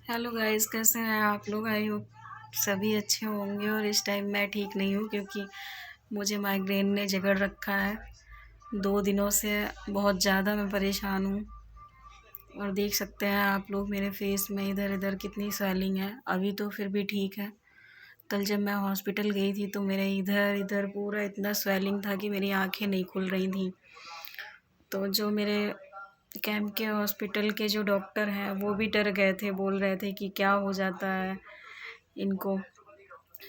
Hello guys, कैसे हैं आप लोग। आई होप सभी अच्छे होंगे। और इस टाइम मैं ठीक नहीं हूँ क्योंकि मुझे माइग्रेन ने जकड़ रखा है। 2 दिनों से बहुत ज़्यादा मैं परेशान हूँ। और देख सकते हैं आप लोग मेरे फेस में इधर इधर कितनी स्वेलिंग है। अभी तो फिर भी ठीक है। कल जब मैं हॉस्पिटल गई थी तो मेरे इधर इधर पूरा इतना स्वेलिंग था कि मेरी आंखें नहीं खुल रही थी। तो जो मेरे कैंप के हॉस्पिटल के जो डॉक्टर हैं वो भी डर गए थे, बोल रहे थे कि क्या हो जाता है इनको,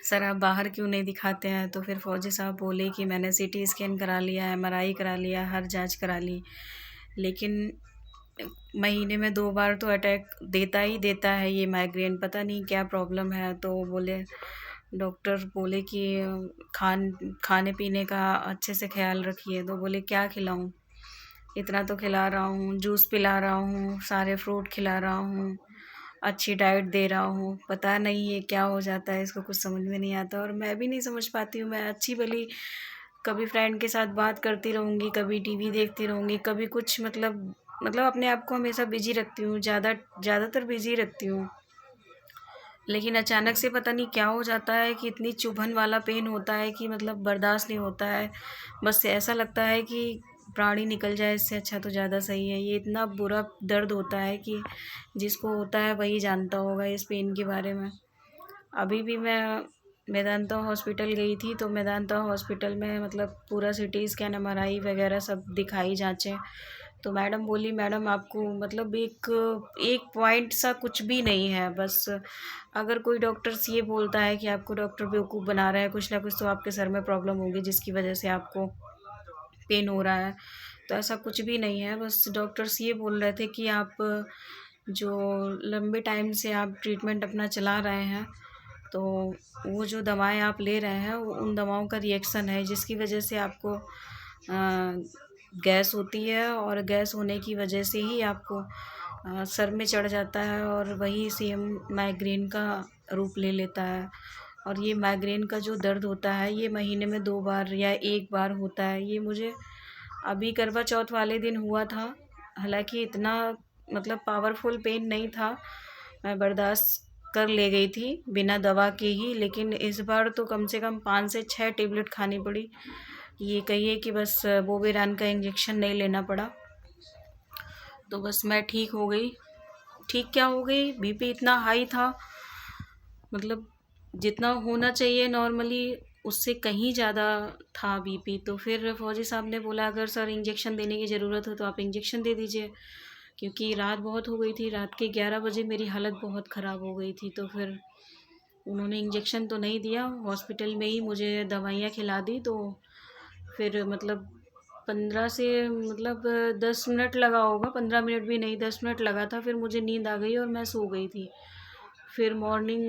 सर आप बाहर क्यों नहीं दिखाते हैं। तो फिर फौजी साहब बोले कि मैंने सीटी स्कैन करा लिया, एमआरआई करा लिया, हर जांच करा ली, लेकिन महीने में 2 बार तो अटैक देता ही देता है ये माइग्रेन, पता नहीं क्या प्रॉब्लम है। तो बोले, डॉक्टर बोले कि खाने पीने का अच्छे से ख्याल रखिए। तो बोले क्या खिलाऊं, इतना तो खिला रहा हूँ, जूस पिला रहा हूँ, सारे फ्रूट खिला रहा हूँ, अच्छी डाइट दे रहा हूँ, पता नहीं ये क्या हो जाता है, इसको कुछ समझ में नहीं आता। और मैं भी नहीं समझ पाती हूँ। मैं अच्छी भली कभी फ्रेंड के साथ बात करती रहूँगी, कभी टीवी देखती रहूँगी, कभी कुछ मतलब अपने आप को हमेशा बिजी रखती हूँ, ज़्यादातर बिजी रखती हूँ। लेकिन अचानक से पता नहीं क्या हो जाता है कि इतनी चुभन वाला पेन होता है कि मतलब बर्दाश्त नहीं होता है। बस ऐसा लगता है कि प्राण ही निकल जाए, इससे अच्छा तो ज़्यादा सही है। ये इतना बुरा दर्द होता है कि जिसको होता है वही जानता होगा इस पेन के बारे में। अभी भी मैं मेदांता हॉस्पिटल गई थी तो मेदांता हॉस्पिटल में मतलब पूरा सिटी स्कैन, एमआरआई वगैरह सब दिखाई, जांचें। तो मैडम बोली, मैडम आपको मतलब एक एक पॉइंट सा कुछ भी नहीं है। बस अगर कोई डॉक्टर्स ये बोलता है कि आपको डॉक्टर बेवकूफ़ बना रहा है, कुछ ना कुछ तो आपके सर में प्रॉब्लम होगी जिसकी वजह से आपको पेन हो रहा है। तो ऐसा कुछ भी नहीं है। बस डॉक्टर्स ये बोल रहे थे कि आप जो लंबे टाइम से आप ट्रीटमेंट अपना चला रहे हैं, तो वो जो दवाएं आप ले रहे हैं वो उन दवाओं का रिएक्शन है जिसकी वजह से आपको गैस होती है। और गैस होने की वजह से ही आपको सर में चढ़ जाता है और वही सेम माइग्रेन का रूप ले लेता है। और ये माइग्रेन का जो दर्द होता है ये महीने में 2 बार या 1 बार होता है। ये मुझे अभी करवा चौथ वाले दिन हुआ था। हालांकि इतना मतलब पावरफुल पेन नहीं था, मैं बर्दाश्त कर ले गई थी बिना दवा के ही। लेकिन इस बार तो कम से कम 5 से 6 टेबलेट खानी पड़ी। ये कहिए कि बस बोवेरान का इंजेक्शन नहीं लेना पड़ा। तो बस मैं ठीक हो गई। ठीक क्या हो गई, बीपी इतना हाई था, मतलब जितना होना चाहिए नॉर्मली उससे कहीं ज़्यादा था बीपी। तो फिर फौजी साहब ने बोला, अगर सर इंजेक्शन देने की ज़रूरत हो तो आप इंजेक्शन दे दीजिए, क्योंकि रात बहुत हो गई थी। रात के 11 बजे मेरी हालत बहुत ख़राब हो गई थी। तो फिर उन्होंने इंजेक्शन तो नहीं दिया, हॉस्पिटल में ही मुझे दवाइयाँ खिला दी। तो फिर मतलब 10 मिनट लगा होगा, 15 मिनट भी नहीं, 10 मिनट लगा था। फिर मुझे नींद आ गई और मैं सो गई थी। फिर मॉर्निंग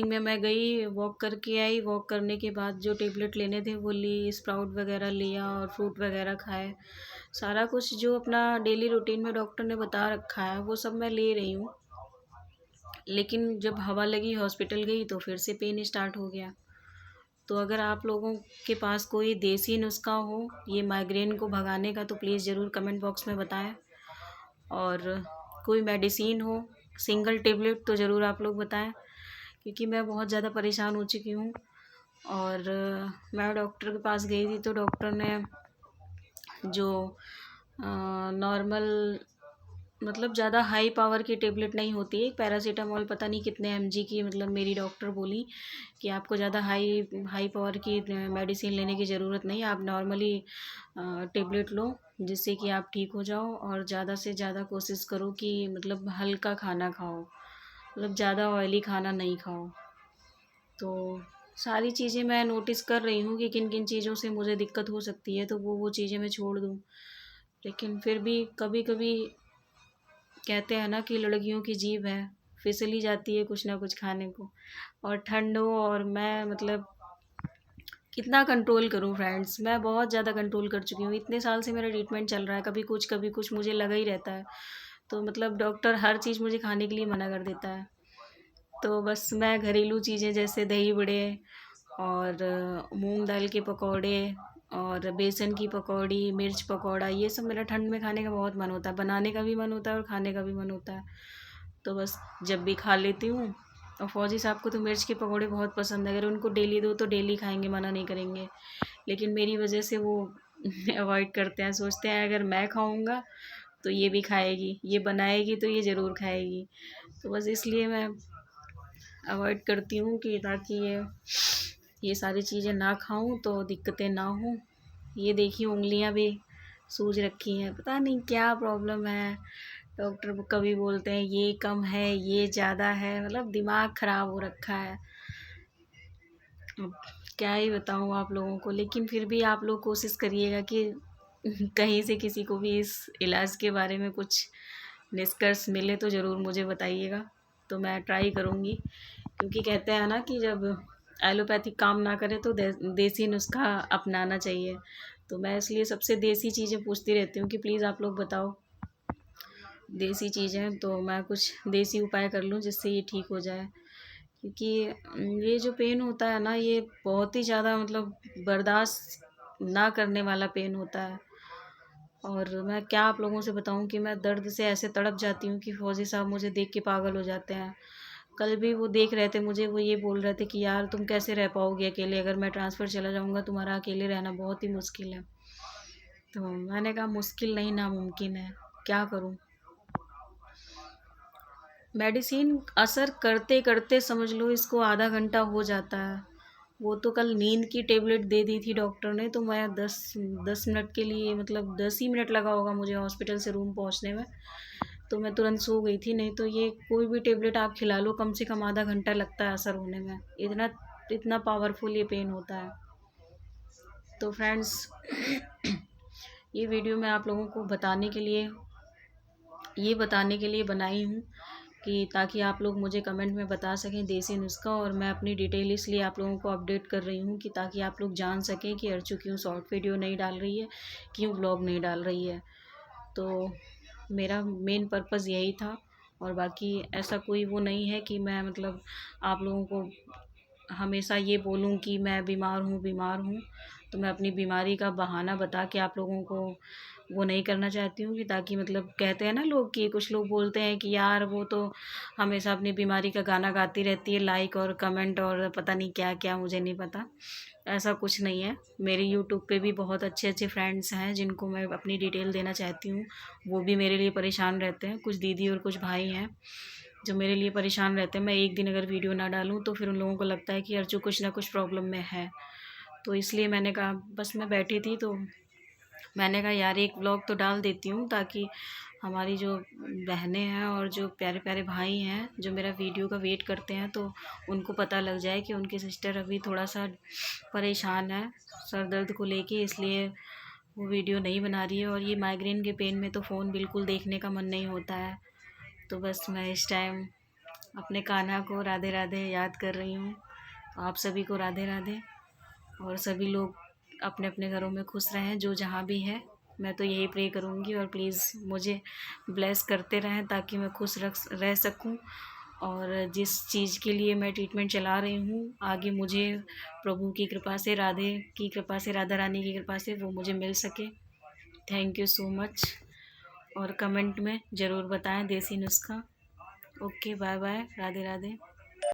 में मैं गई, वॉक करके आई। वॉक करने के बाद जो टेबलेट लेने थे वो ली, स्प्राउट वगैरह लिया और फ्रूट वगैरह खाए। सारा कुछ जो अपना डेली रूटीन में डॉक्टर ने बता रखा है वो सब मैं ले रही हूँ। लेकिन जब हवा लगी, हॉस्पिटल गई, तो फिर से पेन स्टार्ट हो गया। तो अगर आप लोगों के पास कोई देसी नुस्खा हो ये माइग्रेन को भगाने का तो प्लीज़ ज़रूर कमेंट बॉक्स में बताएं। और कोई मेडिसिन हो, सिंगल टेबलेट, तो ज़रूर आप लोग बताएं, क्योंकि मैं बहुत ज़्यादा परेशान हो चुकी हूँ। और मैं डॉक्टर के पास गई थी तो डॉक्टर ने जो नॉर्मल मतलब ज़्यादा हाई पावर की टेबलेट नहीं होती है, पैरासीटामॉल पता नहीं कितने एमजी की, मतलब मेरी डॉक्टर बोली कि आपको ज़्यादा हाई हाई पावर की मेडिसिन लेने की ज़रूरत नहीं, आप नॉर्मली टेबलेट लो जिससे कि आप ठीक हो जाओ। और ज़्यादा से ज़्यादा कोशिश करो कि मतलब हल्का खाना खाओ, मतलब ज़्यादा ऑयली खाना नहीं खाओ। तो सारी चीज़ें मैं नोटिस कर रही हूँ कि किन किन चीज़ों से मुझे दिक्कत हो सकती है, तो वो चीज़ें मैं छोड़ दूँ। लेकिन फिर भी कभी कभी कहते हैं ना कि लड़कियों की जीभ है, फिसल ही जाती है कुछ ना कुछ खाने को। और ठंड हो और मैं मतलब कितना कंट्रोल करूं फ्रेंड्स, मैं बहुत ज़्यादा कंट्रोल कर चुकी हूँ। इतने साल से मेरा ट्रीटमेंट चल रहा है, कभी कुछ मुझे लगा ही रहता है। तो मतलब डॉक्टर हर चीज़ मुझे खाने के लिए मना कर देता है। तो बस मैं घरेलू चीज़ें जैसे दही बड़े और मूंग दाल के पकौड़े और बेसन की पकौड़ी, मिर्च पकौड़ा, ये सब मेरा ठंड में खाने का बहुत मन होता है। बनाने का भी मन होता है और खाने का भी मन होता है। तो बस जब भी खा लेती हूँ। और फौजी साहब को तो मिर्च के पकौड़े बहुत पसंद है, अगर उनको डेली दो तो डेली खाएंगे, मना नहीं करेंगे। लेकिन मेरी वजह से वो अवॉइड करते हैं, सोचते हैं अगर मैं खाऊंगा तो ये भी खाएगी, ये बनाएगी तो ये ज़रूर खाएगी। तो बस इसलिए मैं अवॉइड करती हूँ कि ताकि ये सारी चीज़ें ना खाऊं तो दिक्कतें ना हों। ये देखिए उंगलियां भी सूज रखी हैं, पता नहीं क्या प्रॉब्लम है। डॉक्टर कभी बोलते हैं ये कम है, ये ज़्यादा है, मतलब दिमाग ख़राब हो रखा है। अब क्या ही बताऊँ आप लोगों को, लेकिन फिर भी आप लोग कोशिश करिएगा कि कहीं से किसी को भी इस इलाज के बारे में कुछ निष्कर्ष मिले तो ज़रूर मुझे बताइएगा, तो मैं ट्राई करूँगी। क्योंकि कहते हैं ना कि जब एलोपैथिक काम ना करे तो देसी नुस्खा अपनाना चाहिए। तो मैं इसलिए सबसे देसी चीज़ें पूछती रहती हूँ कि प्लीज़ आप लोग बताओ देसी चीज़ें, तो मैं कुछ देसी उपाय कर लूँ जिससे ये ठीक हो जाए। क्योंकि ये जो पेन होता है ना, ये बहुत ही ज़्यादा मतलब बर्दाश्त ना करने वाला पेन होता है। और मैं क्या आप लोगों से बताऊं कि मैं दर्द से ऐसे तड़प जाती हूँ कि फौजी साहब मुझे देख के पागल हो जाते हैं। कल भी वो देख रहे थे मुझे, वो ये बोल रहे थे कि यार तुम कैसे रह पाओगे अकेले, अगर मैं ट्रांसफ़र चला जाऊँगा तुम्हारा अकेले रहना बहुत ही मुश्किल है। तो मैंने कहा मुश्किल नहीं, नामुमकिन है, क्या करूँ। मेडिसिन असर करते करते समझ लो इसको आधा घंटा हो जाता है। वो तो कल नींद की टेबलेट दे दी थी डॉक्टर ने, तो मैं 10 मिनट के लिए, मतलब 10 ही मिनट लगा होगा मुझे हॉस्पिटल से रूम पहुंचने में, तो मैं तुरंत सो गई थी। नहीं तो ये कोई भी टेबलेट आप खिला लो कम से कम आधा घंटा लगता है असर होने में, इतना इतना पावरफुल ये पेन होता है। तो फ्रेंड्स ये वीडियो मैं आप लोगों को बताने के लिए बनाई हूँ कि ताकि आप लोग मुझे कमेंट में बता सकें देसी नुस्खा। और मैं अपनी डिटेल इसलिए आप लोगों को अपडेट कर रही हूँ कि ताकि आप लोग जान सकें कि अर्चू क्यों शॉर्ट वीडियो नहीं डाल रही है, क्यों व्लॉग नहीं डाल रही है। तो मेरा मेन पर्पज़ यही था। और बाकी ऐसा कोई वो नहीं है कि मैं मतलब आप लोगों को हमेशा ये बोलूँ कि मैं बीमार हूँ। तो मैं अपनी बीमारी का बहाना बता के आप लोगों को वो नहीं करना चाहती हूँ कि ताकि मतलब कहते हैं ना लोग, कि कुछ लोग बोलते हैं कि यार वो तो हमेशा अपनी बीमारी का गाना गाती रहती है, लाइक और कमेंट और पता नहीं क्या क्या, मुझे नहीं पता। ऐसा कुछ नहीं है। मेरे यूट्यूब पे भी बहुत अच्छे अच्छे फ्रेंड्स हैं जिनको मैं अपनी डिटेल देना चाहती हूँ, वो भी मेरे लिए परेशान रहते हैं। कुछ दीदी और कुछ भाई हैं जो मेरे लिए परेशान रहते हैं। मैं एक दिन अगर वीडियो ना डालूँ तो फिर उन लोगों को लगता है कि अर्चू कुछ ना कुछ प्रॉब्लम में है। तो इसलिए मैंने कहा, बस मैं बैठी थी तो मैंने कहा यार एक व्लॉग तो डाल देती हूँ, ताकि हमारी जो बहनें हैं और जो प्यारे प्यारे भाई हैं जो मेरा वीडियो का वेट करते हैं, तो उनको पता लग जाए कि उनकी सिस्टर अभी थोड़ा सा परेशान है सर दर्द को लेके, इसलिए वो वीडियो नहीं बना रही है। और ये माइग्रेन के पेन में तो फ़ोन बिल्कुल देखने का मन नहीं होता है। तो बस मैं इस टाइम अपने कान्हा को राधे राधे याद कर रही हूँ। आप सभी को राधे राधे। और सभी लोग अपने अपने घरों में खुश रहें जो जहाँ भी है। मैं तो यही प्रे करूँगी, और प्लीज़ मुझे ब्लेस करते रहें ताकि मैं खुश रह सकूँ। और जिस चीज़ के लिए मैं ट्रीटमेंट चला रही हूँ, आगे मुझे प्रभु की कृपा से, राधे की कृपा से, राधा रानी की कृपा से वो मुझे मिल सके। Thank you so much. और कमेंट में ज़रूर बताएं देसी नुस्खा। Okay, bye bye, Radhe Radhe.